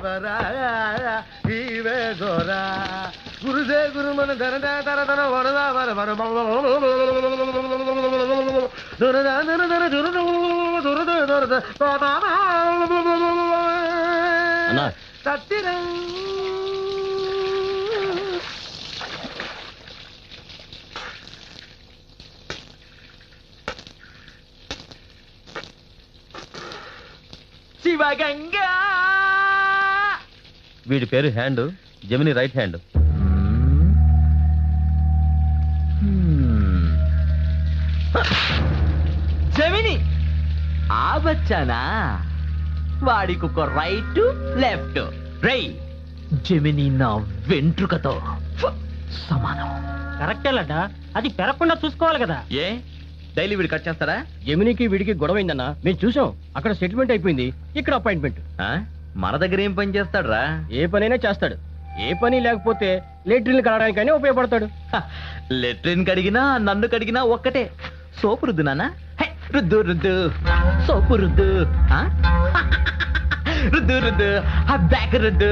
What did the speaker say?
బరా e-way Gora గురుదే గురు మన ధర ధర ధర వరదా వర వర దురద దుర దుర దురద దురద దురద సత్తిరం శివగంగా. వీడి పేరు హ్యాండ్, జమిని రైట్ హ్యాండ్. జమిని ఆ బచ్చానా, వాడికి ఒక రైట్ లెఫ్ట్. రై జమిని నా వెంట్రుకతో సమానం. కరెక్టే లడ్డా, అది పెరగకుండా చూసుకోవాలి కదా. ఏ డైలీ వీడు కట్ చేస్తాడా? జమినికి వీడికి గొడవైందన్నా, మేము చూసాం. అక్కడ సెటిల్మెంట్ అయిపోయింది, ఇక్కడ అపాయింట్మెంట్. మన దగ్గర ఏం పని చేస్తాడురా? ఏ పనైనా చేస్తాడు. ఏ పని లేకపోతే లెట్రిన్ కడగడానికైనా ఉపయోగపడతాడు. లెట్రిన్ కడిగినా నన్ను కడిగినా ఒక్కటే. సోపు రుద్దు నాన్న, రుద్దు రుద్దు, సోపు రుద్దు, రుద్దు రుద్దు, బ్యాక్ రుద్దు,